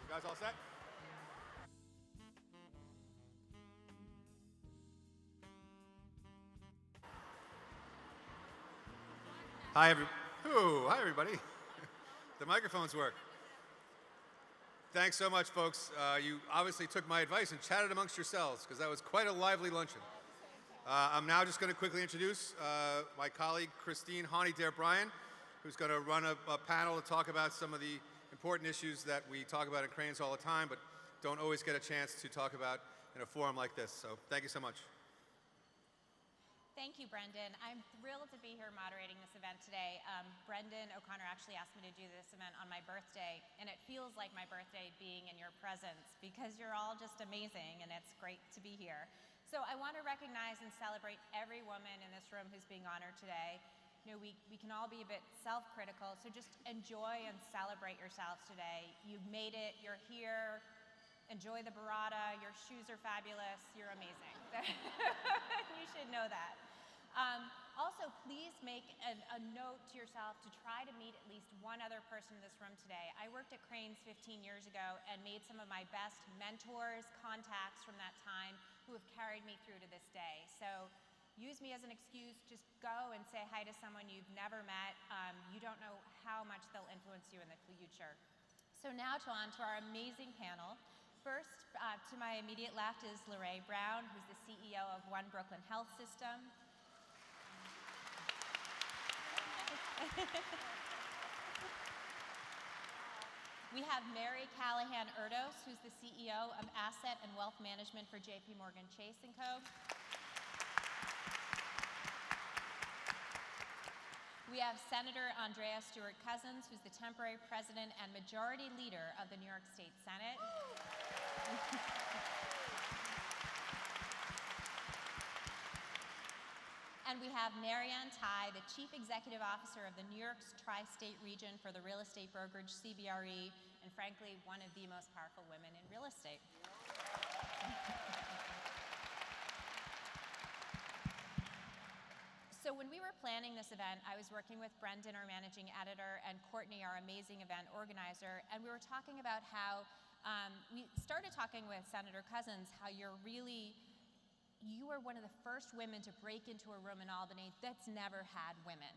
You guys all set? Hi, everybody. The microphones work. Thanks so much, folks. You obviously took my advice and chatted amongst yourselves, because that was quite a lively luncheon. I'm now just going to quickly introduce my colleague, Christine Hawley-Dare-Bryan, who's going to run a panel to talk about some of the important issues that we talk about in Crain's all the time, but don't always get a chance to talk about in a forum like this. So thank you so much. Thank you, Brendan. I'm thrilled to be here moderating this event today. Brendan O'Connor actually asked me to do this event on my birthday, and it feels like my birthday being in your presence because you're all just amazing, and it's great to be here. So I want to recognize and celebrate every woman in this room who's being honored today. You know, we can all be a bit self-critical, so just enjoy and celebrate yourselves today. You've made it, you're here. Enjoy the burrata, your shoes are fabulous, you're amazing. You should know that. Also, please make a note to yourself to try to meet at least one other person in this room today. I worked at Crain's 15 years ago and made some of my best mentors, contacts from that time who have carried me through to this day. So use me as an excuse, just go and say hi to someone you've never met. You don't know how much they'll influence you in the future. So now on to our amazing panel. First, to my immediate left is Lorraine Brown, who's the CEO of One Brooklyn Health System. We have Mary Callahan-Erdos, who's the CEO of Asset and Wealth Management for JP Morgan Chase & Co. We have Senator Andrea Stewart-Cousins, who's the temporary president and majority leader of the New York State Senate. And we have Marianne Tai, the Chief Executive Officer of the New York's Tri-State Region for the real estate brokerage CBRE, and frankly, one of the most powerful women in real estate. So when we were planning this event, I was working with Brendan, our managing editor, and Courtney, our amazing event organizer, and we were talking about how we started talking with Senator Cousins, how you are one of the first women to break into a room in Albany that's never had women.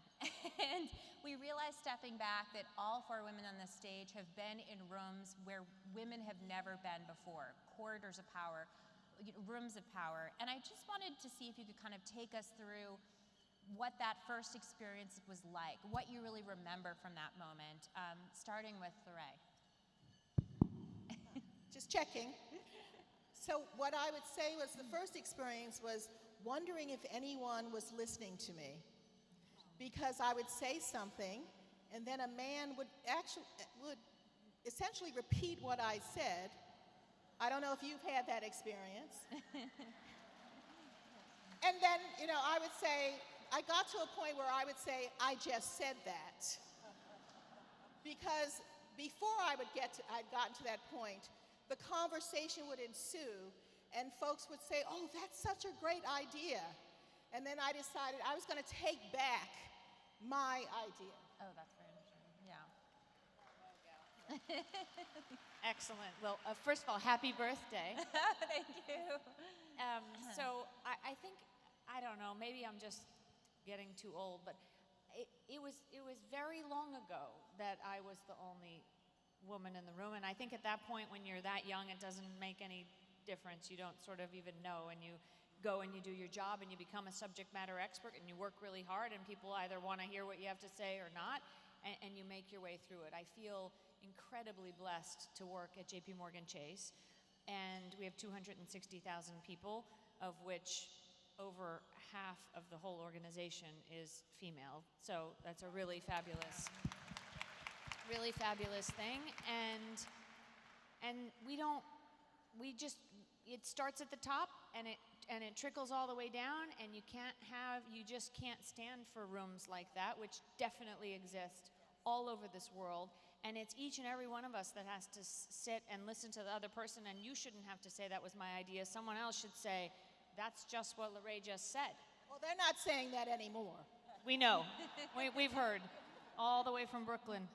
And we realized stepping back that all 4 women on this stage have been in rooms where women have never been before, corridors of power, rooms of power. And I just wanted to see if you could kind of take us through what that first experience was like, what you really remember from that moment, starting with Lorraine. Just checking. So what I would say was the first experience was wondering if anyone was listening to me, because I would say something and then a man would essentially repeat what I said. I don't know if you've had that experience. And then, I would say, I got to a point where I would say, I just said that. Because before I'd gotten to that point, the conversation would ensue, and folks would say, oh, that's such a great idea. And then I decided I was going to take back my idea. Oh, that's very interesting. Yeah. Excellent. Well, first of all, happy birthday. Thank you. So I think, I don't know, maybe I'm just getting too old, but it was very long ago that I was the only woman in the room, and I think at that point when you're that young it doesn't make any difference. You don't sort of even know, and you go and you do your job and you become a subject matter expert and you work really hard and people either want to hear what you have to say or not, and you make your way through it. I feel incredibly blessed to work at JP Morgan Chase, and we have 260,000 people, of which over half of the whole organization is female. So that's a really fabulous thing, and it starts at the top and it trickles all the way down, and you just can't stand for rooms like that, which definitely exist all over this world, and it's each and every one of us that has to sit and listen to the other person, and you shouldn't have to say that was my idea. Someone else should say, that's just what Lorraine just said. Well, they're not saying that anymore. We know. We've heard all the way from Brooklyn.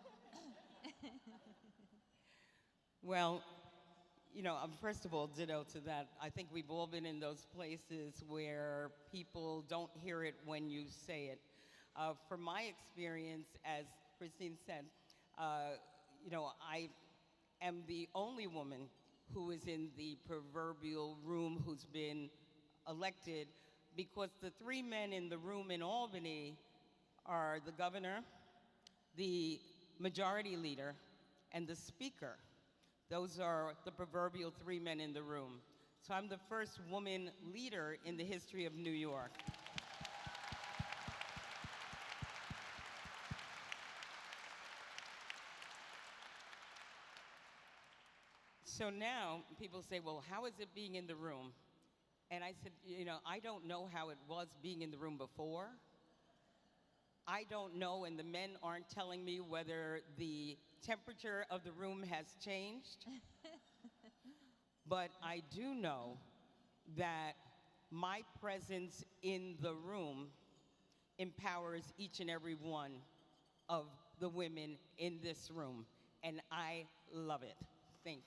Well, first of all, ditto to that. I think we've all been in those places where people don't hear it when you say it. From my experience, as Christine said, I am the only woman who is in the proverbial room who's been elected, because the three men in the room in Albany are the governor, the majority leader, and the speaker. Those are the proverbial three men in the room. So I'm the first woman leader in the history of New York. So now people say, well, how is it being in the room? And I said, I don't know how it was being in the room before. I don't know, and the men aren't telling me whether the temperature of the room has changed. But I do know that my presence in the room empowers each and every one of the women in this room, and I love it. Thank you.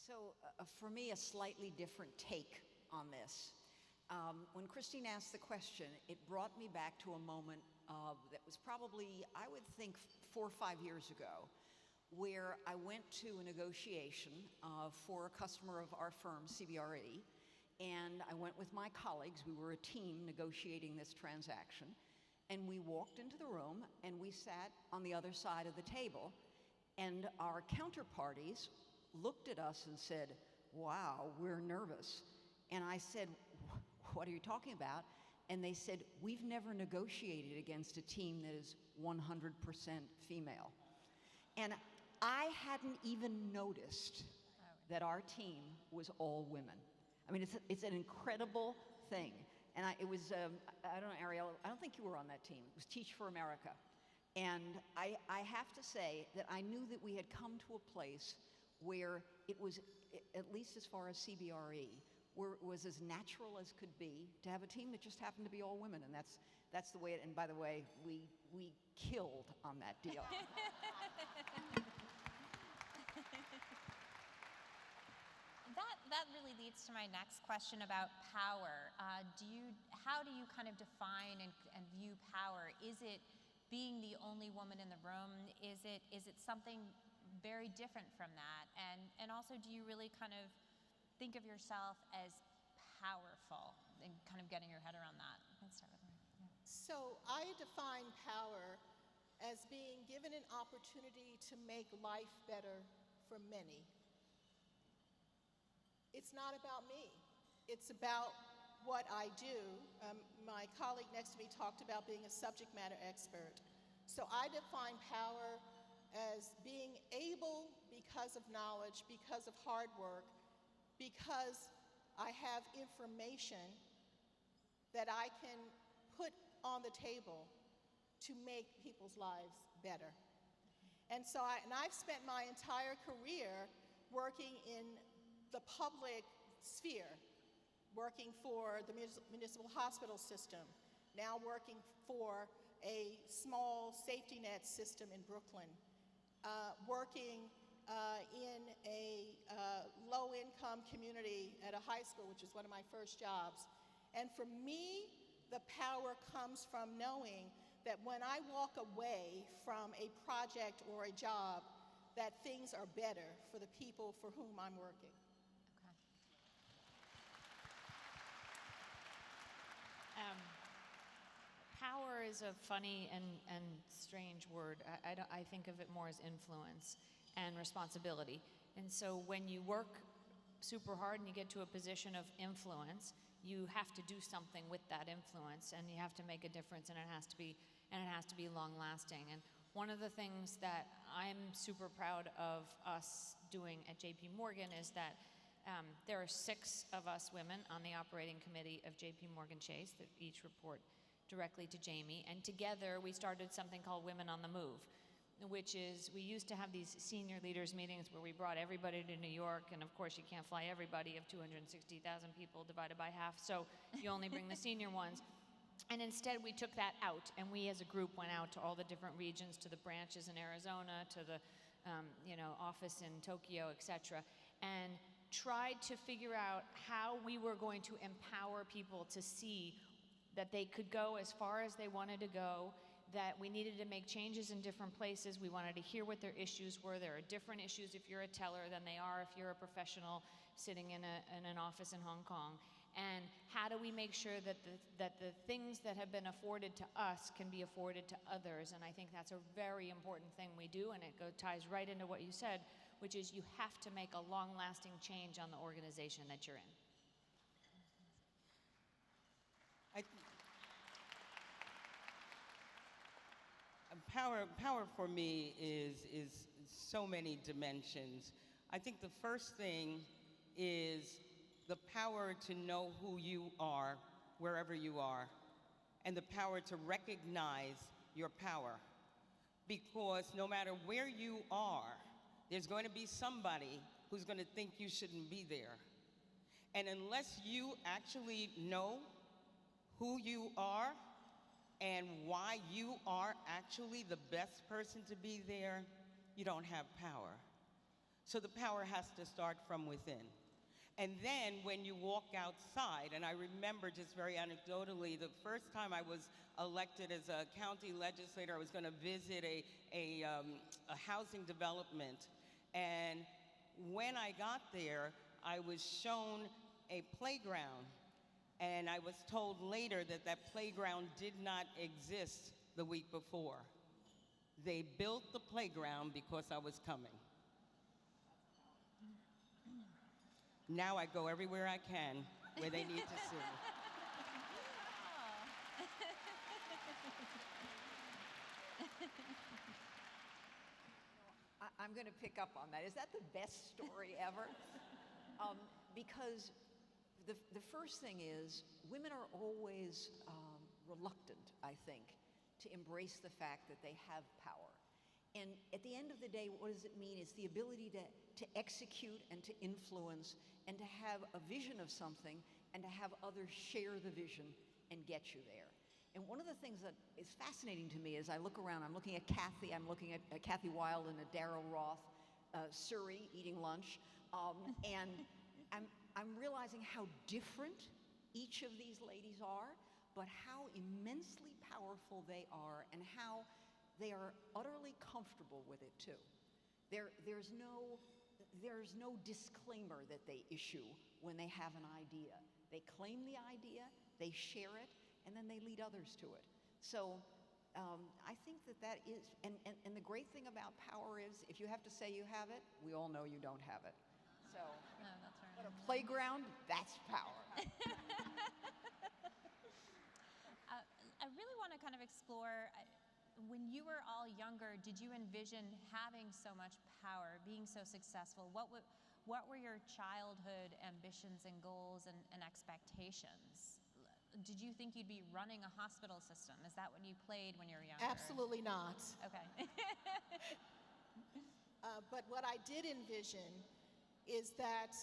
So for me, a slightly different take on this. When Christine asked the question, it brought me back to a moment that was probably, I would think, 4 or 5 years ago, where I went to a negotiation for a customer of our firm, CBRE, and I went with my colleagues. We were a team negotiating this transaction, and we walked into the room, and we sat on the other side of the table, and our counterparties looked at us and said, wow, we're nervous. And I said, what are you talking about? And they said, we've never negotiated against a team that is 100% female. And I hadn't even noticed that our team was all women. I mean, it's an incredible thing. And it was, I don't know, Ariel, I don't think you were on that team. It was Teach for America. And I have to say that I knew that we had come to a place where it was, at least as far as CBRE, where it was as natural as could be to have a team that just happened to be all women, and that's the way it, and by the way, we killed on that deal. That really leads to my next question about power. How do you kind of define and view power? Is it being the only woman in the room? Is it something very different from that? And also, do you really kind of think of yourself as powerful and kind of getting your head around that? Let's start with Maria. Yeah. So I define power as being given an opportunity to make life better for many. It's not about me. It's about what I do. My colleague next to me talked about being a subject matter expert. So I define power as being able, because of knowledge, because of hard work, because I have information that I can put on the table to make people's lives better. And so I've spent my entire career working in the public sphere, working for the municipal hospital system, now working for a small safety net system in Brooklyn, working in a low-income community at a high school, which is one of my first jobs. And for me, the power comes from knowing that when I walk away from a project or a job, that things are better for the people for whom I'm working. Power is a funny and strange word. I think of it more as influence and responsibility. And so when you work super hard and you get to a position of influence, you have to do something with that influence, and you have to make a difference, and it has to be long lasting. And one of the things that I'm super proud of us doing at JP Morgan is that there are 6 of us women on the operating committee of JP Morgan Chase that each report directly to Jamie, and together we started something called Women on the Move, which is, we used to have these senior leaders meetings where we brought everybody to New York, and of course you can't fly everybody of 260,000 people divided by half, so you only bring the senior ones. And instead, we took that out, and we as a group went out to all the different regions, to the branches in Arizona, to the office in Tokyo, etc., and tried to figure out how we were going to empower people to see that they could go as far as they wanted to go, that we needed to make changes in different places. We wanted to hear what their issues were. There are different issues if you're a teller than they are if you're a professional sitting in an office in Hong Kong. And how do we make sure that the things that have been afforded to us can be afforded to others? And I think that's a very important thing we do, and it ties right into what you said, which is you have to make a long-lasting change on the organization that you're in. Power for me is so many dimensions. I think the first thing is the power to know who you are wherever you are, and the power to recognize your power. Because no matter where you are, there's going to be somebody who's going to think you shouldn't be there. And unless you actually know who you are and why you are actually the best person to be there, you don't have power. So the power has to start from within. And then when you walk outside, and I remember just very anecdotally, the first time I was elected as a county legislator, I was going to visit a housing development. And when I got there, I was shown a playground. And I was told later that that playground did not exist the week before. They built the playground because I was coming. Now I go everywhere I can where they need to see me. I'm going to pick up on that. Is that the best story ever? Because the first thing is, women are always reluctant, I think, to embrace the fact that they have power. And at the end of the day, what does it mean? It's the ability to execute and to influence and to have a vision of something and to have others share the vision and get you there. And one of the things that is fascinating to me as I look around, I'm looking at Kathy, I'm looking at Kathy Wilde and Darryl Roth, Surrey eating lunch, and I'm realizing how different each of these ladies are, but how immensely powerful they are and how they are utterly comfortable with it too. There's no disclaimer that they issue when they have an idea. They claim the idea, they share it, and then they lead others to it. So I think that is, and the great thing about power is, if you have to say you have it, we all know you don't have it. So, No, that's right. but a playground, that's power. I really want to kind of explore, when you were all younger, did you envision having so much power, being so successful? What were your childhood ambitions and goals and expectations? Did you think you'd be running a hospital system? Is that what you played when you were younger? Absolutely not. Okay. But what I did envision is that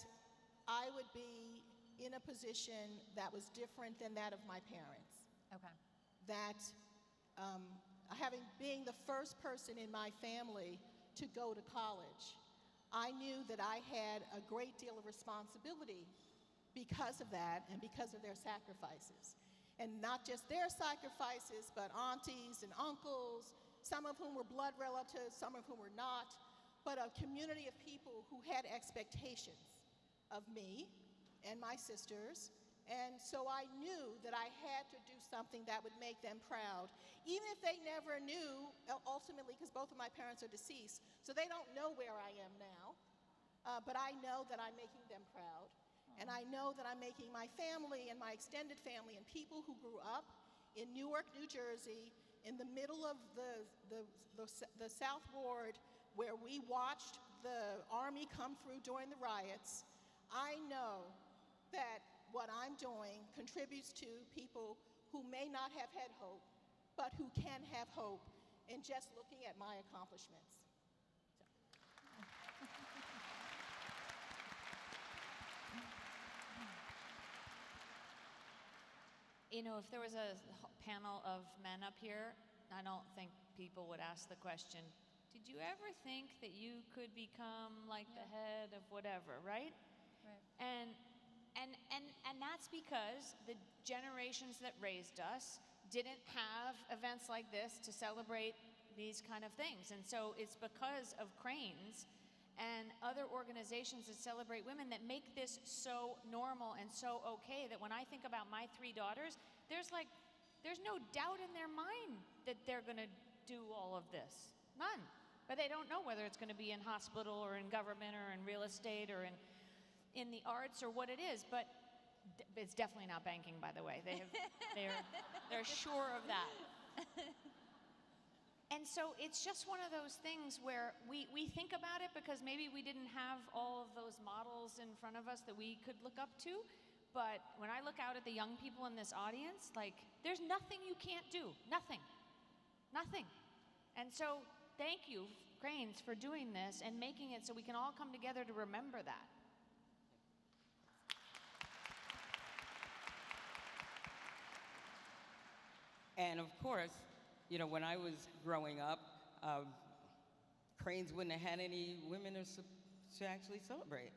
I would be in a position that was different than that of my parents. Okay. That being the first person in my family to go to college, I knew that I had a great deal of responsibility because of that and because of their sacrifices. And not just their sacrifices, but aunties and uncles, some of whom were blood relatives, some of whom were not, but a community of people who had expectations of me and my sisters. And so I knew that I had to do something that would make them proud, even if they never knew, ultimately, because both of my parents are deceased, so they don't know where I am now. But I know that I'm making them proud. And I know that I'm making my family and my extended family and people who grew up in Newark, New Jersey, in the middle of the South Ward, where we watched the Army come through during the riots. I know that what I'm doing contributes to people who may not have had hope, but who can have hope in just looking at my accomplishments. you know, if there was a panel of men up here, I don't think people would ask the question, did you ever think that you could become like the head of whatever, right? Right. And that's because the generations that raised us didn't have events like this to celebrate these kind of things. And so it's because of Crain's and other organizations that celebrate women that make this so normal and so okay that when I think about my 3 daughters, there's no doubt in their mind that they're going to do all of this. None. But they don't know whether it's going to be in hospital or in government or in real estate or in the arts or what it is. But it's definitely not banking, by the way. They're sure of that. And so it's just one of those things where we think about it because maybe we didn't have all of those models in front of us that we could look up to. But when I look out at the young people in this audience, like, there's nothing you can't do. Nothing. Nothing. And so thank you, Crain's, for doing this and making it so we can all come together to remember that. And of course, you know, when I was growing up, Crain's wouldn't have had any women to actually celebrate.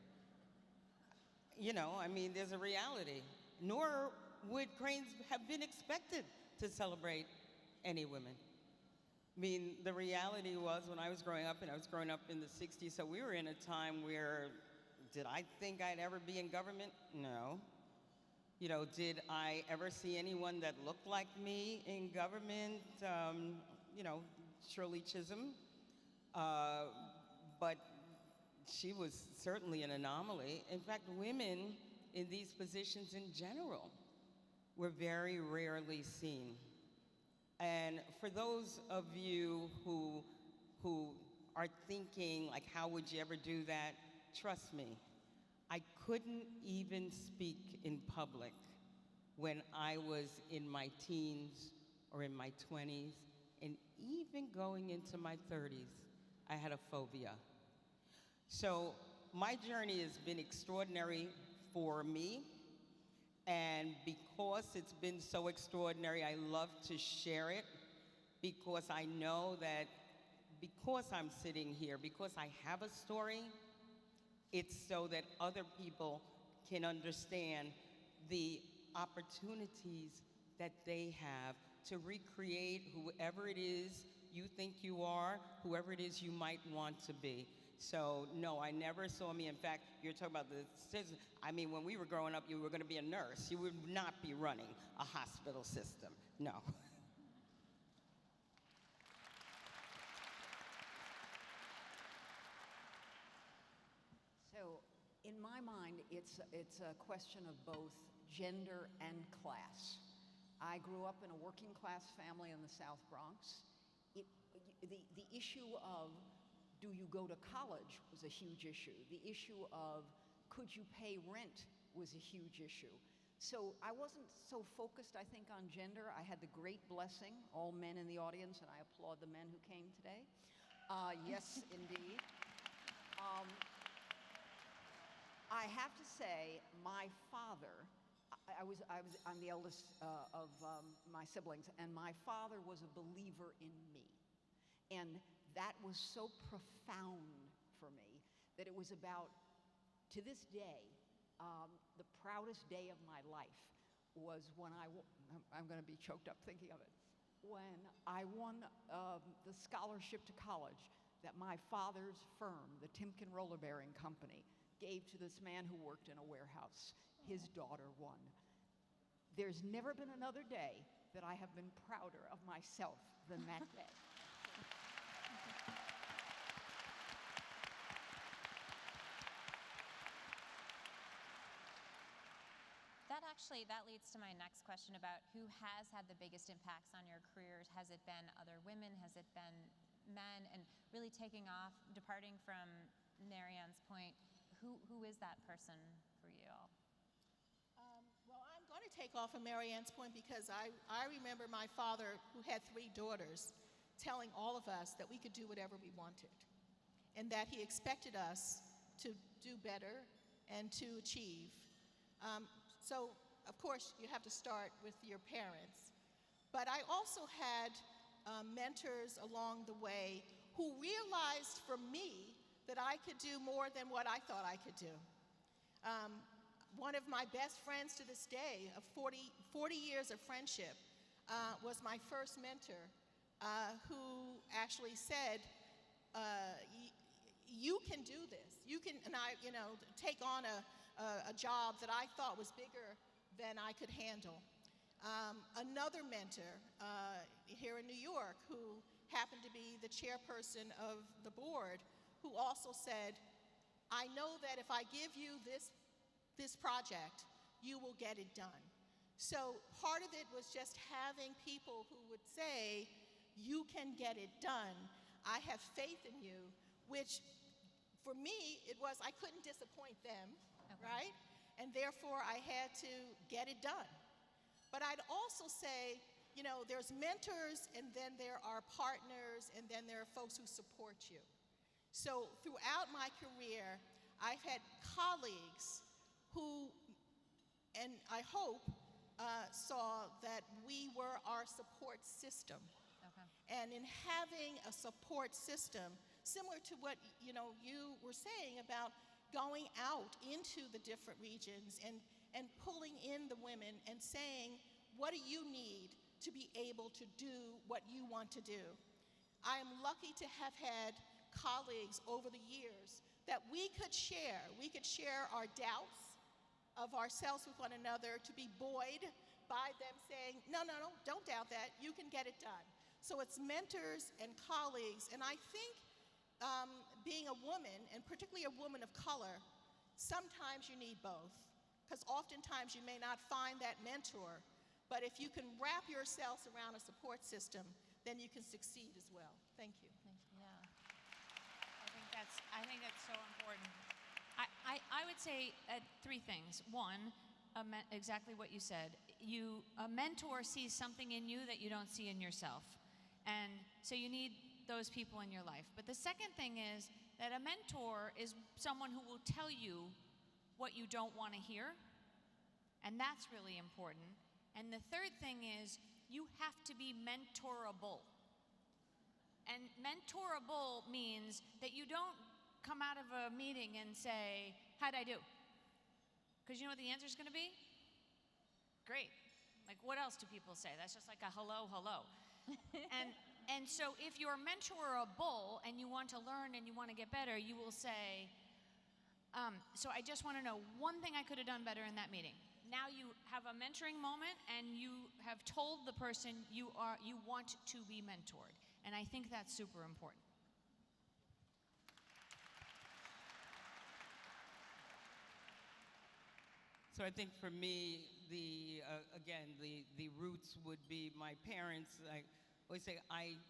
You know, I mean, there's a reality. Nor would Crain's have been expected to celebrate any women. I mean, the reality was when I was growing up, and I was growing up in the 60s, so we were in a time where, did I think I'd ever be in government? No. You know, did I ever see anyone that looked like me in government? You know, Shirley Chisholm. But she was certainly an anomaly. In fact, women in these positions in general were very rarely seen. And for those of you who are thinking, like, how would you ever do that? Trust me, I couldn't even speak in public when I was in my teens or in my 20s, and even going into my 30s, I had a phobia. So my journey has been extraordinary for me, and because it's been so extraordinary, I love to share it, because I know that because I'm sitting here, because I have a story, it's so that other people can understand the opportunities that they have to recreate whoever it is you think you are, whoever it is you might want to be. So no, I never saw me. In fact, you're talking about the system. I mean, when we were growing up, you were going to be a nurse. You would not be running a hospital system. No. So, in my mind, it's a question of both gender and class. I grew up in a working class family in the South Bronx. The issue of do you go to college was a huge issue. The issue of could you pay rent was a huge issue. So I wasn't so focused, I think, on gender. I had the great blessing, all men in the audience, and I applaud the men who came today. Yes, indeed. I have to say, my father, I'm the eldest of my siblings, and my father was a believer in me. And that was so profound for me that it was about, to this day, the proudest day of my life was when I'm going to be choked up thinking of it, when I won the scholarship to college that my father's firm, the Timken Roller Bearing Company, gave to this man who worked in a warehouse. His daughter won. There's never been another day that I have been prouder of myself than that day. That leads to my next question about who has had the biggest impacts on your careers. Has it been other women? Has it been men? And really taking off, departing from Marianne's point, who is that person for you all? Well, I'm going to take off of Marianne's point because I remember my father, who had 3 daughters, telling all of us that we could do whatever we wanted and that he expected us to do better and to achieve. So of course, you have to start with your parents. But I also had mentors along the way who realized for me that I could do more than what I thought I could do. One of my best friends to this day, of 40 years of friendship, was my first mentor, who actually said, you can do this. You can, and I, take on a job that I thought was bigger than I could handle. Another mentor here in New York, who happened to be the chairperson of the board, who also said, I know that if I give you this project, you will get it done. So part of it was just having people who would say, you can get it done. I have faith in you, which for me, it was I couldn't disappoint them, right? And therefore, I had to get it done. But I'd also say, there's mentors, and then there are partners, and then there are folks who support you. So throughout my career, I've had colleagues who, and I hope, saw that we were our support system. Okay. And in having a support system, similar to what you were saying about going out into the different regions and pulling in the women and saying, what do you need to be able to do what you want to do? I am lucky to have had colleagues over the years that we could share our doubts of ourselves with one another, to be buoyed by them saying, no, don't doubt that, you can get it done. So it's mentors and colleagues, and I think being a woman, and particularly a woman of color, sometimes you need both, because oftentimes you may not find that mentor, but if you can wrap yourselves around a support system, then you can succeed as well. Thank you. Yeah. I think that's so important. I would say three things. One, exactly what you said. A mentor sees something in you that you don't see in yourself. And so you need those people in your life. But the second thing is that a mentor is someone who will tell you what you don't want to hear. And that's really important. And the third thing is you have to be mentorable. And mentorable means that you don't come out of a meeting and say, how'd I do? Because you know what the answer is going to be? Great. Like, what else do people say? That's just like a hello. And so if you're mentorable and you want to learn and you want to get better, you will say, so I just want to know one thing I could have done better in that meeting. Now you have a mentoring moment and you have told the person you want to be mentored. And I think that's super important. So I think for me, the roots would be my parents. I always say I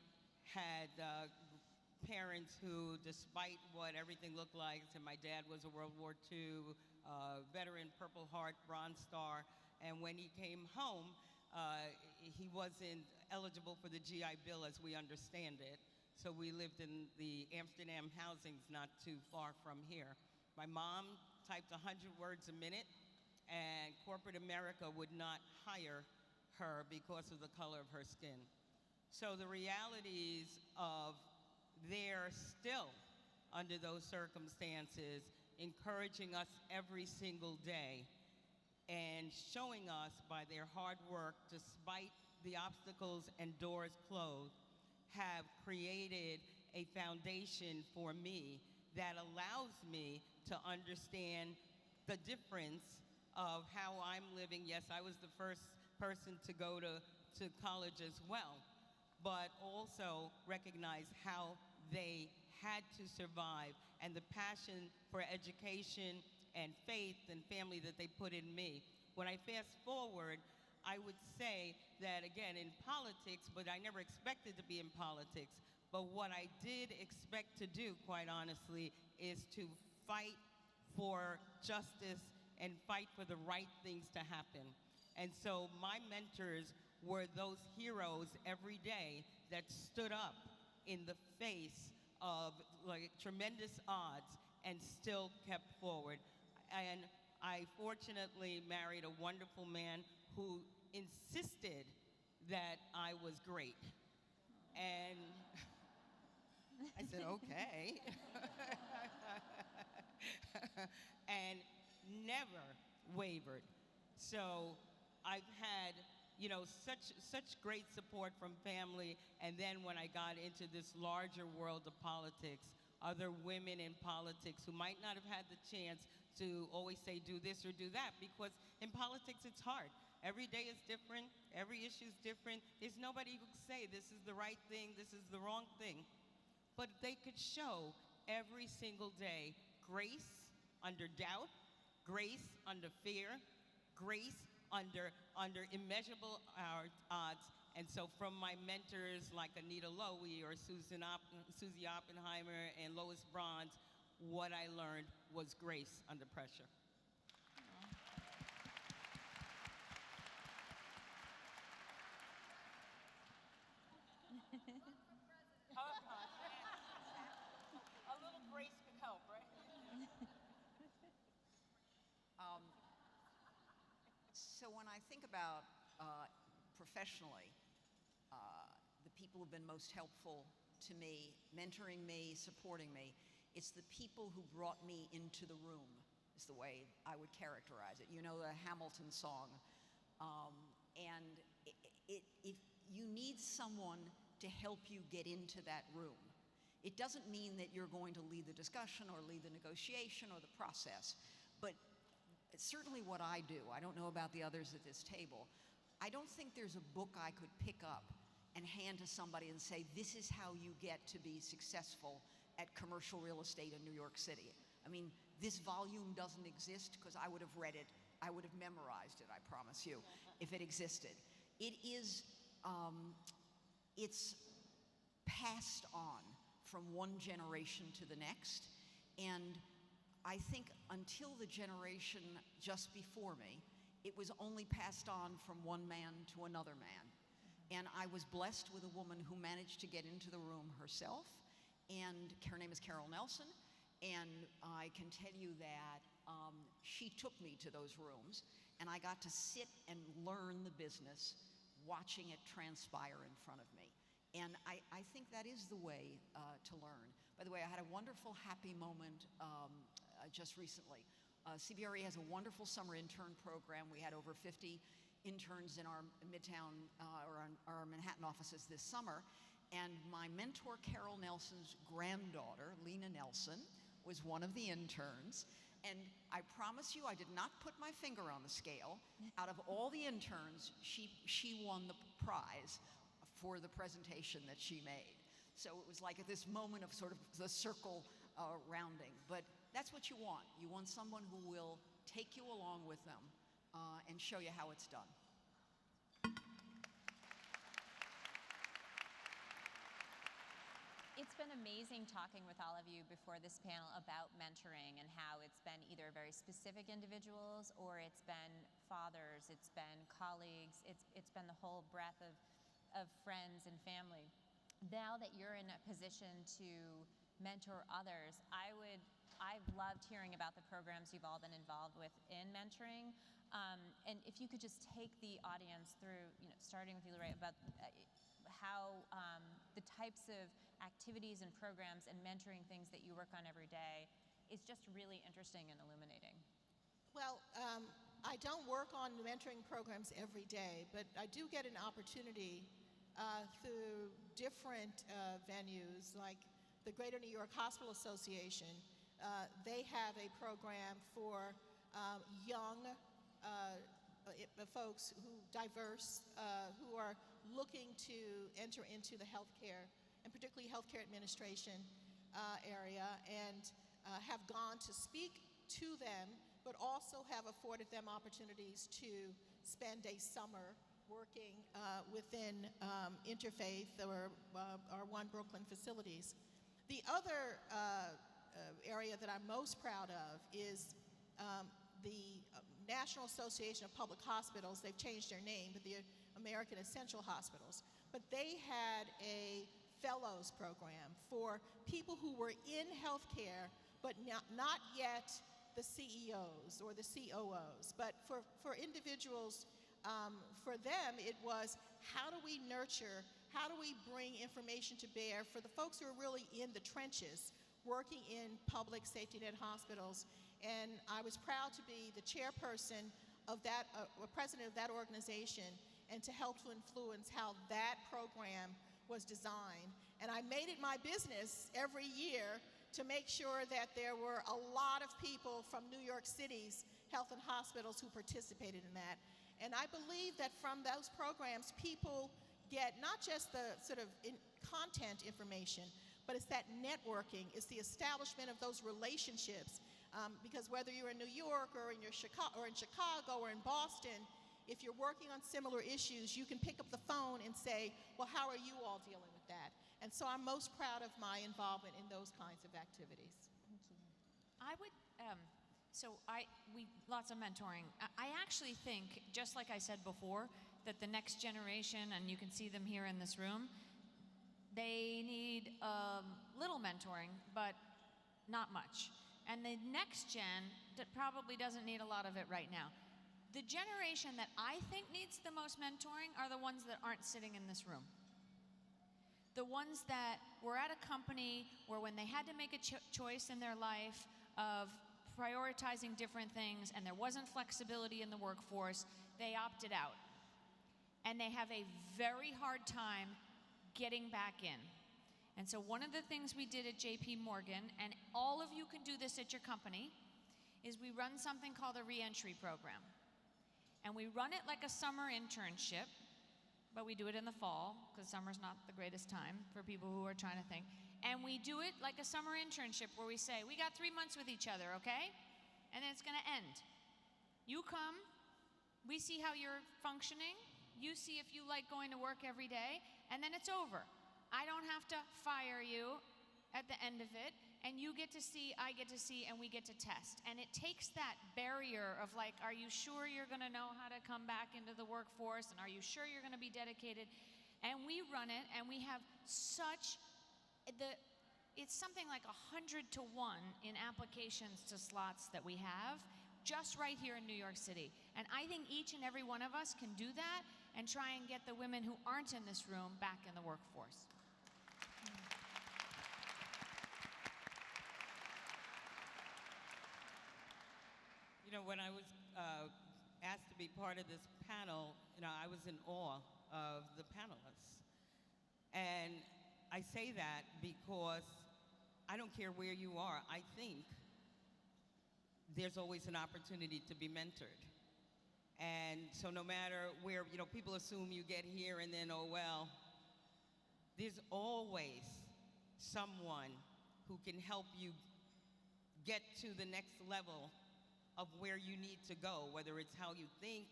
had parents who, despite what everything looked like, so my dad was a World War II veteran, Purple Heart, Bronze Star, and when he came home, he wasn't eligible for the GI Bill as we understand it. So we lived in the Amsterdam housings not too far from here. My mom typed 100 words a minute, and corporate America would not hire her because of the color of her skin. So the realities of they're still, under those circumstances, encouraging us every single day and showing us by their hard work, despite the obstacles and doors closed, have created a foundation for me that allows me to understand the difference of how I'm living. Yes, I was the first person to go to college as well, but also recognize how they had to survive and the passion for education and faith and family that they put in me. When I fast forward, I would say that, again, in politics, but I never expected to be in politics, but what I did expect to do, quite honestly, is to fight for justice and fight for the right things to happen. And so my mentors were those heroes every day that stood up in the face of tremendous odds and still kept forward. And I fortunately married a wonderful man who insisted that I was great. And I said, okay. And never wavered. So I've had, such great support from family. And then when I got into this larger world of politics, other women in politics who might not have had the chance to always say do this or do that, because in politics it's hard. Every day is different, every issue is different. There's nobody who can say this is the right thing, this is the wrong thing. But they could show every single day grace under doubt, grace under fear, grace under immeasurable odds. And so from my mentors like Anita Lowy or Susie Oppenheimer and Lois Bronze, what I learned was grace under pressure. A little grace can help, right? So when I think about professionally, the people who've been most helpful to me, mentoring me, supporting me, it's the people who brought me into the room, is the way I would characterize it. You know the Hamilton song. And if you need someone to help you get into that room, it doesn't mean that you're going to lead the discussion or lead the negotiation or the process, but it's certainly what I do. I don't know about the others at this table. I don't think there's a book I could pick up and hand to somebody and say, this is how you get to be successful at commercial real estate in New York City. I mean, this volume doesn't exist because I would have read it, I would have memorized it, I promise you, if it existed. It is, it's passed on from one generation to the next, and I think until the generation just before me, it was only passed on from one man to another man. And I was blessed with a woman who managed to get into the room herself, and her name is Carol Nelson, and I can tell you that she took me to those rooms, and I got to sit and learn the business, watching it transpire in front of me. And I think that is the way to learn. By the way, I had a wonderful happy moment just recently. CBRE has a wonderful summer intern program. We had over 50 interns in our Midtown or our Manhattan offices this summer. And my mentor, Carol Nelson's granddaughter, Lena Nelson, was one of the interns. And I promise you, I did not put my finger on the scale. Out of all the interns, she won the prize for the presentation that she made. So it was like at this moment of sort of the circle rounding. But that's what you want. You want someone who will take you along with them and show you how it's done. It's been amazing talking with all of you before this panel about mentoring and how it's been either very specific individuals or it's been fathers, it's been colleagues, it's been the whole breadth of friends and family. Now that you're in a position to mentor others, I've loved hearing about the programs you've all been involved with in mentoring. And if you could just take the audience through, starting with you, Lorraine, about how the types of activities and programs and mentoring things that you work on every day is just really interesting and illuminating. Well, I don't work on mentoring programs every day, but I do get an opportunity through different venues, like the Greater New York Hospital Association. They have a program for young folks diverse, who are looking to enter into the healthcare, and particularly healthcare administration area, and have gone to speak to them, but also have afforded them opportunities to spend a summer working within Interfaith or our One Brooklyn facilities. The other area that I'm most proud of is the National Association of Public Hospitals. They've changed their name, but the American Essential Hospitals. But they had a fellows program for people who were in healthcare but not yet the CEOs or the COOs, but for individuals, for them, it was how do we nurture, how do we bring information to bear for the folks who are really in the trenches, working in public safety net hospitals. And I was proud to be the chairperson of that, president of that organization, and to help to influence how that program was designed. And I made it my business every year to make sure that there were a lot of people from New York City's health and hospitals who participated in that. And I believe that from those programs, people get not just the sort of content information, but it's that networking, it's the establishment of those relationships. Because whether you're in New York or in Chicago or in Boston, if you're working on similar issues, you can pick up the phone and say, well, how are you all dealing with that? And so I'm most proud of my involvement in those kinds of activities. I would, lots of mentoring. I actually think, just like I said before, that the next generation, and you can see them here in this room, they need little mentoring, but not much. And the next gen that probably doesn't need a lot of it right now. The generation that I think needs the most mentoring are the ones that aren't sitting in this room. The ones that were at a company where when they had to make a choice in their life of prioritizing different things and there wasn't flexibility in the workforce, they opted out. And they have a very hard time getting back in. And so one of the things we did at JP Morgan, and all of you can do this at your company, is we run something called a reentry program. And we run it like a summer internship, but we do it in the fall, because summer's not the greatest time for people who are trying to think. And we do it like a summer internship where we say, we got 3 months with each other, okay? And then it's gonna end. You come, we see how you're functioning, you see if you like going to work every day, and then it's over. I don't have to fire you at the end of it, and you get to see, I get to see, and we get to test. And it takes that barrier of like, are you sure you're gonna know how to come back into the workforce, and are you sure you're gonna be dedicated? And we run it, and we have such, it's something like 100 to 1 in applications to slots that we have, just right here in New York City. And I think each and every one of us can do that and try and get the women who aren't in this room back in the workforce. You know, when I was asked to be part of this panel, I was in awe of the panelists. And I say that because I don't care where you are. I think there's always an opportunity to be mentored. And so no matter where, people assume you get here and then, oh, well, there's always someone who can help you get to the next level of where you need to go, whether it's how you think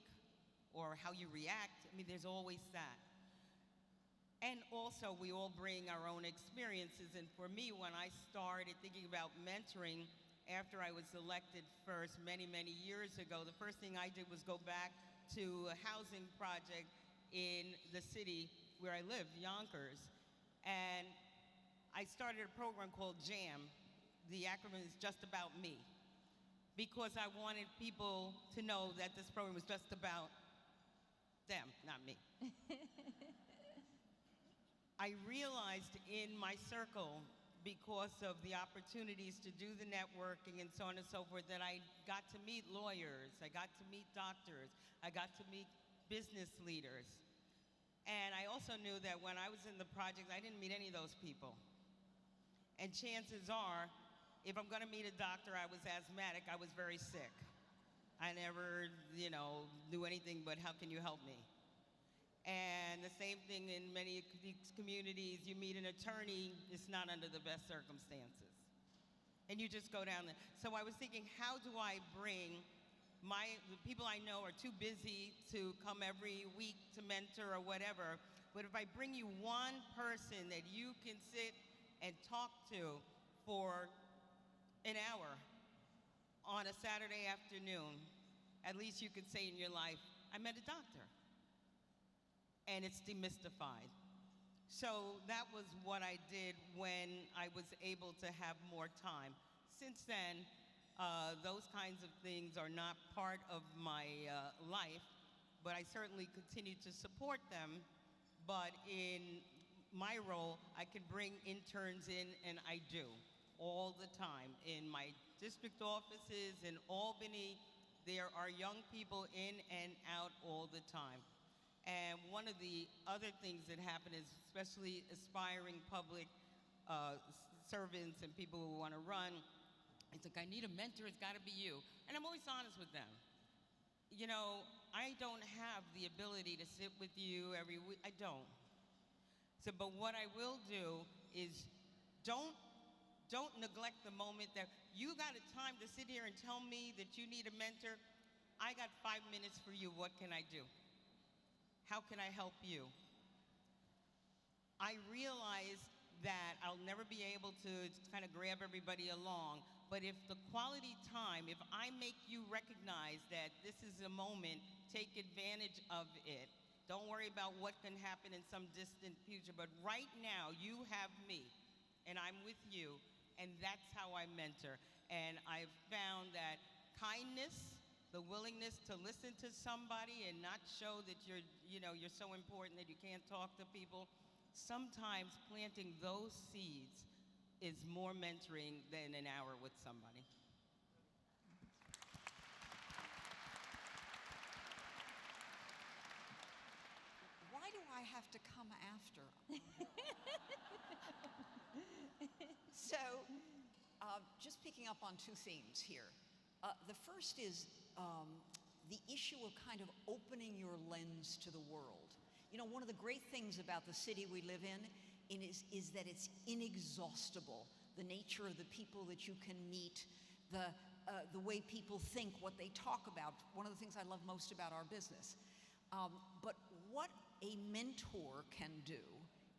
or how you react. I mean, there's always that. And also, we all bring our own experiences. And for me, when I started thinking about mentoring after I was elected first many, many years ago, the first thing I did was go back to a housing project in the city where I live, Yonkers. And I started a program called JAM. The acronym is Just About Me, because I wanted people to know that this program was just about them, not me. I realized in my circle, because of the opportunities to do the networking and so on and so forth, that I got to meet lawyers, I got to meet doctors, I got to meet business leaders. And I also knew that when I was in the project, I didn't meet any of those people. And chances are, if I'm gonna meet a doctor, I was asthmatic, I was very sick. I never, knew anything but how can you help me? And the same thing in many of these communities, you meet an attorney, it's not under the best circumstances. And you just go down there. So I was thinking, how do I bring the people I know are too busy to come every week to mentor or whatever, but if I bring you one person that you can sit and talk to for an hour on a Saturday afternoon, at least you could say in your life, I met a doctor. And it's demystified. So that was what I did when I was able to have more time. Since then, Those kinds of things are not part of my life, but I certainly continue to support them. But in my role, I can bring interns in, and I do all the time. In my district offices in Albany, there are young people in and out all the time. And one of the other things that happen is, especially aspiring public servants and people who want to run, it's like, I need a mentor, it's got to be you. And I'm always honest with them. You know, I don't have the ability to sit with you every week. I don't. So, but what I will do is don't neglect the moment that you got a time to sit here and tell me that you need a mentor. I got 5 minutes for you. What can I do? How can I help you? I realize that I'll never be able to kind of grab everybody along, but if the quality time, if I make you recognize that this is a moment, take advantage of it. Don't worry about what can happen in some distant future, but right now you have me and I'm with you, and that's how I mentor. And I've found that kindness, the willingness to listen to somebody and not show that you're so important that you can't talk to people, sometimes planting those seeds is more mentoring than an hour with somebody. Why do I have to come after? So, just picking up on two themes here. The first is the issue of kind of opening your lens to the world. You know, one of the great things about the city we live in is that it's inexhaustible. The nature of the people that you can meet, the way people think, what they talk about. One of the things I love most about our business. But what a mentor can do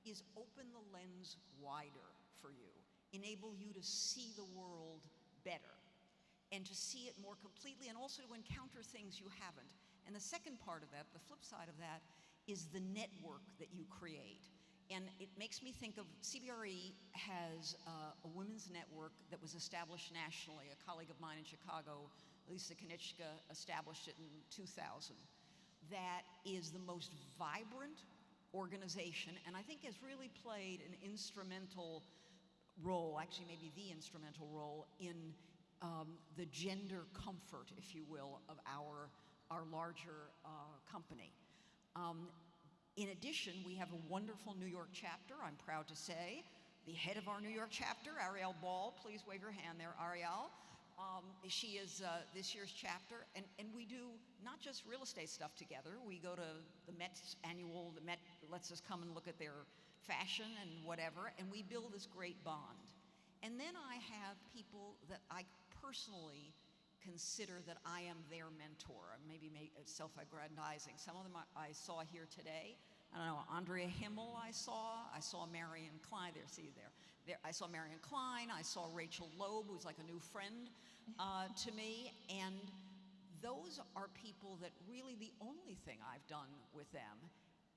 is open the lens wider for you, enable you to see the world better, and to see it more completely, and also to encounter things you haven't. And the second part of that, the flip side of that, is the network that you create. And it makes me think of, CBRE has a women's network that was established nationally. A colleague of mine in Chicago, Lisa Konitschka, established it in 2000. That is the most vibrant organization, and I think has really played an instrumental role, actually maybe the instrumental role, in the gender comfort, if you will, of our larger company. In addition, we have a wonderful New York chapter, I'm proud to say. The head of our New York chapter, Ariel Ball, please wave your hand there, Ariel. She is this year's chapter, and we do not just real estate stuff together. We go to the Met's annual, the Met lets us come and look at their fashion and whatever, and we build this great bond. And then I have people that I personally consider that I am their mentor, maybe self-aggrandizing. Some of them I saw here today. I don't know, Andrea Himmel I saw Marion Klein, I saw Marion Klein, I saw Rachel Loeb, who's like a new friend to me, and those are people that really the only thing I've done with them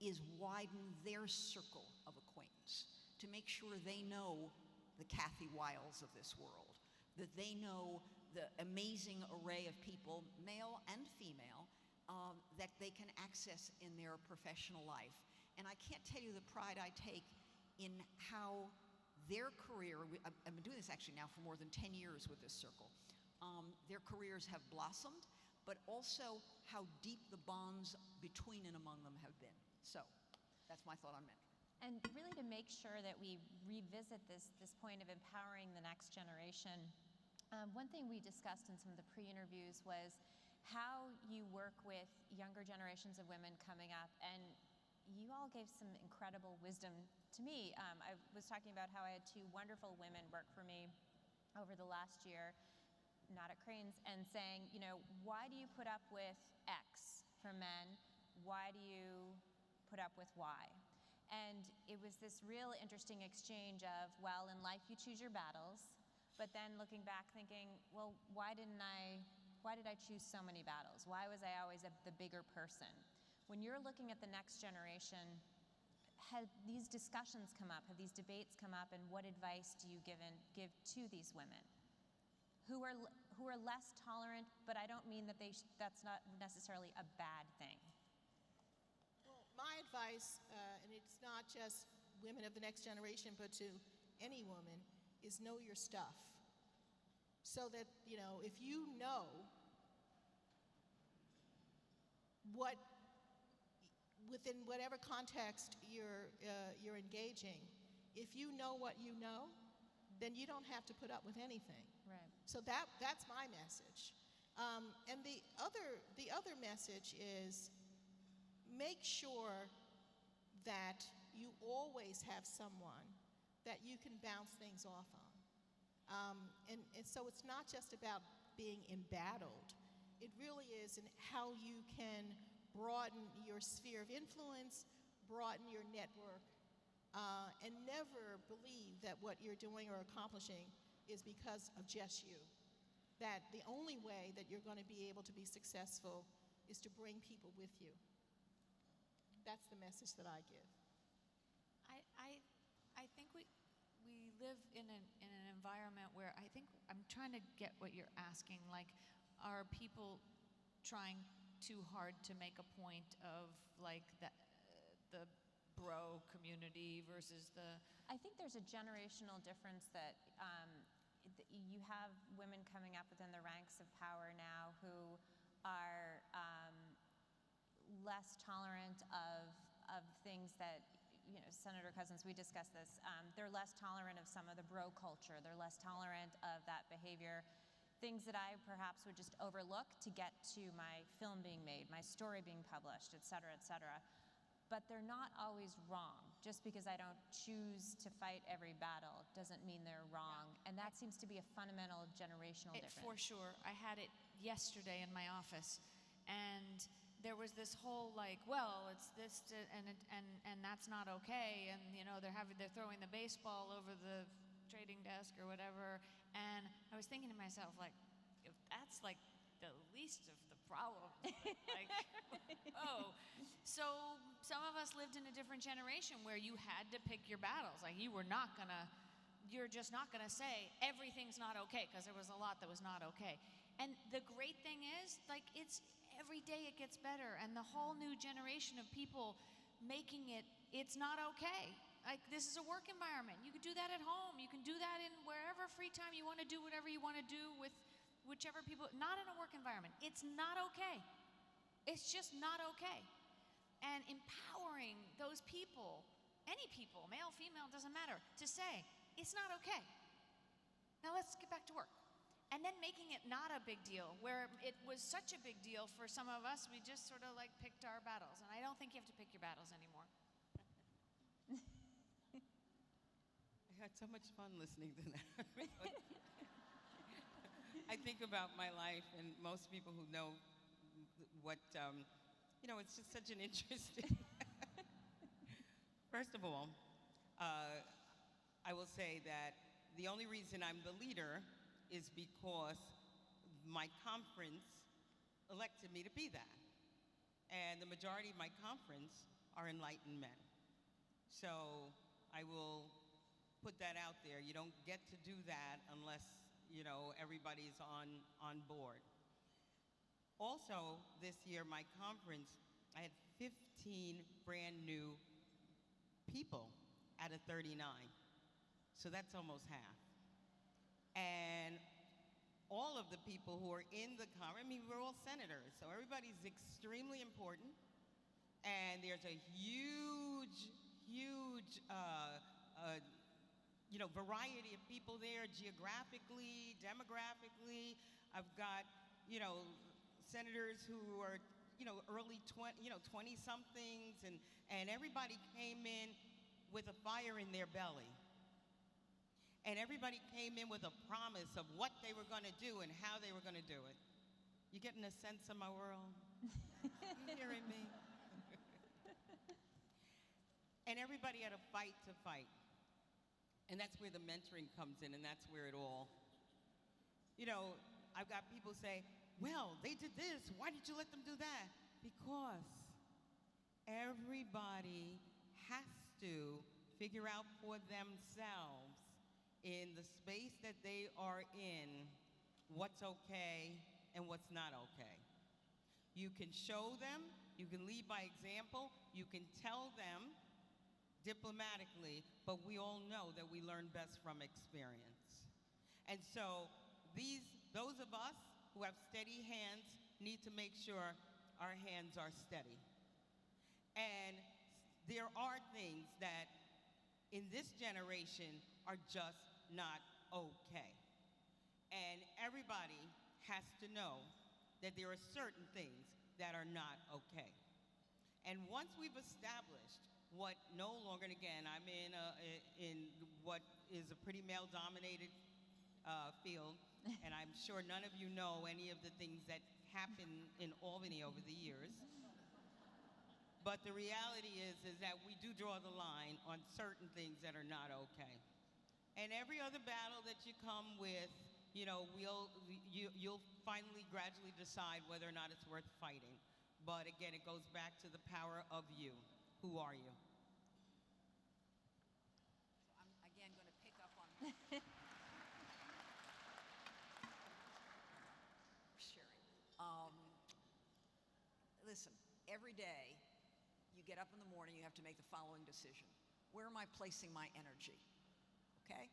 is widen their circle of acquaintance, to make sure they know the Kathy Wiles of this world, that they know the amazing array of people, male and female, that they can access in their professional life. And I can't tell you the pride I take in how their career, I've been doing this actually now for more than 10 years with this circle, their careers have blossomed, but also how deep the bonds between and among them have been. So that's my thought on mentoring. And really to make sure that we revisit this point of empowering the next generation, one thing we discussed in some of the pre-interviews was how you work with younger generations of women coming up, and you all gave some incredible wisdom to me. I was talking about how I had two wonderful women work for me over the last year, not at Crain's, and saying, you know, why do you put up with X from men? Why do you put up with Y? And it was this real interesting exchange of, well, in life you choose your battles, but then looking back thinking, well, why did I choose so many battles? Why was I always the bigger person? When you're looking at the next generation, have these discussions come up? Have these debates come up? And what advice do you give to these women who who are less tolerant, but I don't mean that that's not necessarily a bad thing. Well, my advice, and it's not just women of the next generation, but to any woman, is know your stuff. So that, if you know what, within whatever context you're engaging, if you know what you know, then you don't have to put up with anything. Right. So that's my message. And the other message is make sure that you always have someone that you can bounce things off on. And so it's not just about being embattled. It really is in how you can broaden your sphere of influence, broaden your network, and never believe that what you're doing or accomplishing is because of just you. That the only way that you're going to be able to be successful is to bring people with you. That's the message that I give. I think we live in an environment where I think I'm trying to get what you're asking. Like, are people trying too hard to make a point of like the bro community versus the? I think there's a generational difference that you have women coming up within the ranks of power now who are less tolerant of things that, Senator Cousins, we discussed this. They're less tolerant of some of the bro culture. They're less tolerant of that behavior. Things that I perhaps would just overlook to get to my film being made, my story being published, et cetera, et cetera. But they're not always wrong. Just because I don't choose to fight every battle doesn't mean they're wrong. And that seems to be a fundamental generational difference. For sure. I had it yesterday in my office. And there was this whole like, well, it's this and that's not okay, and they're throwing the baseball over the trading desk or whatever, and I was thinking to myself, like, if that's like the least of the problem, like, oh, so some of us lived in a different generation where you had to pick your battles. Like, you're just not gonna say everything's not okay, because there was a lot that was not okay. And the great thing is, like, every day it gets better, and the whole new generation of people making it's not okay. Like, this is a work environment. You can do that at home. You can do that in wherever free time you want to do whatever you want to do with whichever people, not in a work environment. It's not okay. It's just not okay. And empowering those people, any people, male, female, doesn't matter, to say, it's not okay. Now let's get back to work. And then making it not a big deal, where it was such a big deal for some of us, we just sort of like picked our battles. And I don't think you have to pick your battles anymore. I had so much fun listening to that. I think about my life, and most people who know what, it's just such an interesting. First of all, I will say that the only reason I'm the leader is because my conference elected me to be that. And the majority of my conference are enlightened men. So I will put that out there. You don't get to do that unless, everybody's on board. Also, this year, my conference, I had 15 brand new people out of 39. So that's almost half. And all of the people who are in the conference, we're all senators, so everybody's extremely important. And there's a huge variety of people there, geographically, demographically. I've got, senators who are, early 20-somethings, and everybody came in with a fire in their belly. And everybody came in with a promise of what they were going to do and how they were going to do it. You getting a sense of my world? You hearing me? And everybody had a fight to fight. And that's where the mentoring comes in, and that's where it all, I've got people say, well, they did this. Why did you let them do that? Because everybody has to figure out for themselves, in the space that they are in, what's okay and what's not okay. You can show them, you can lead by example, you can tell them diplomatically, but we all know that we learn best from experience. And so those of us who have steady hands need to make sure our hands are steady. And there are things that in this generation are just not okay. And everybody has to know that there are certain things that are not okay. And once we've established what no longer, and again, I'm in what is a pretty male-dominated field, and I'm sure none of you know any of the things that happen in Albany over the years. But the reality is that we do draw the line on certain things that are not okay. And every other battle that you come with, you'll finally gradually decide whether or not it's worth fighting. But again, it goes back to the power of you. Who are you? So I'm again going to pick up on sharing. Listen, every day you get up in the morning, you have to make the following decision. Where am I placing my energy? Okay?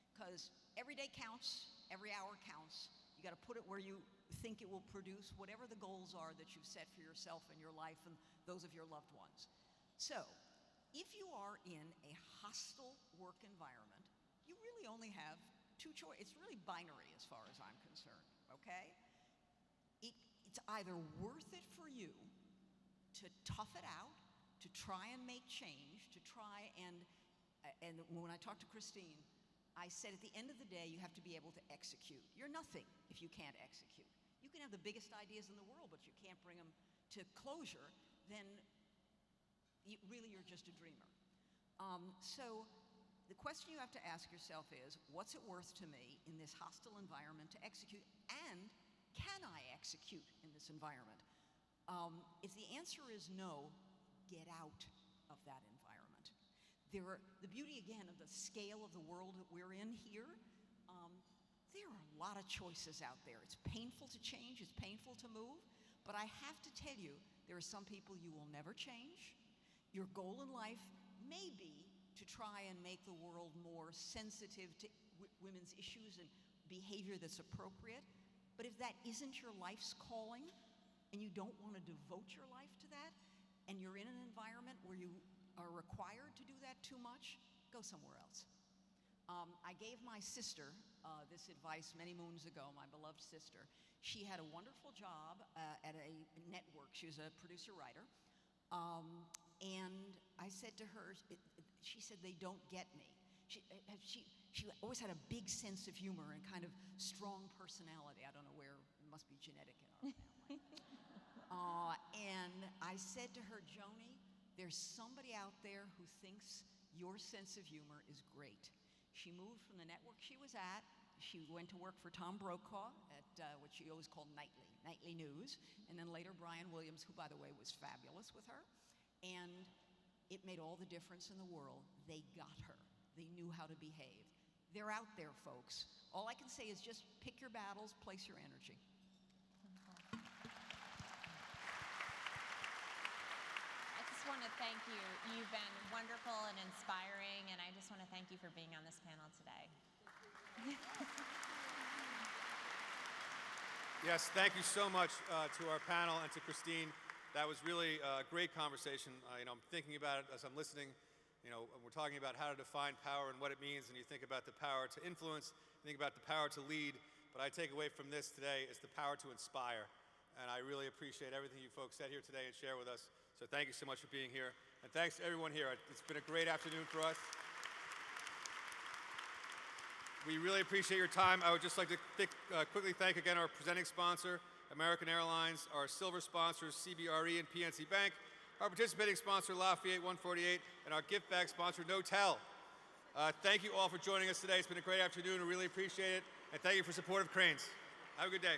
Because every day counts, every hour counts. You got to put it where you think it will produce whatever the goals are that you've set for yourself and your life and those of your loved ones. So, if you are in a hostile work environment, you really only have two choices. It's really binary as far as I'm concerned, okay? It's either worth it for you to tough it out, to try and make change, to try and when I talked to Christine, I said at the end of the day, you have to be able to execute. You're nothing if you can't execute. You can have the biggest ideas in the world, but you can't bring them to closure, then you're just a dreamer. So the question you have to ask yourself is, what's it worth to me in this hostile environment to execute, and can I execute in this environment? If the answer is no, get out of that environment. The beauty, again, of the scale of the world that we're in here, there are a lot of choices out there. It's painful to change, it's painful to move, but I have to tell you, there are some people you will never change. Your goal in life may be to try and make the world more sensitive to women's issues and behavior that's appropriate, but if that isn't your life's calling, and you don't want to devote your life to that, and you're in an environment where you are required to do that too much, go somewhere else. I gave my sister this advice many moons ago, my beloved sister. She had a wonderful job at a network. She was a producer-writer. And I said to her, she said, they don't get me. She always had a big sense of humor and kind of strong personality. I don't know where, it must be genetic in our family. And I said to her, Joni, there's somebody out there who thinks your sense of humor is great. She moved from the network she was at. She went to work for Tom Brokaw at what she always called Nightly News, and then later Brian Williams, who, by the way, was fabulous with her. And it made all the difference in the world. They got her. They knew how to behave. They're out there, folks. All I can say is just pick your battles, place your energy. I just want to thank you. You've been wonderful and inspiring, and I just want to thank you for being on this panel today. Yes, thank you so much to our panel and to Christine. That was really a great conversation. I'm thinking about it as I'm listening. We're talking about how to define power and what it means, and you think about the power to influence, you think about the power to lead. But I take away from this today is the power to inspire. And I really appreciate everything you folks said here today and share with us. So thank you so much for being here. And thanks to everyone here. It's been a great afternoon for us. We really appreciate your time. I would just like to quickly thank again our presenting sponsor, American Airlines, our silver sponsors, CBRE and PNC Bank, our participating sponsor, Lafayette 148, and our gift bag sponsor, Notel. Thank you all for joining us today. It's been a great afternoon. We really appreciate it. And thank you for support of Crain's. Have a good day.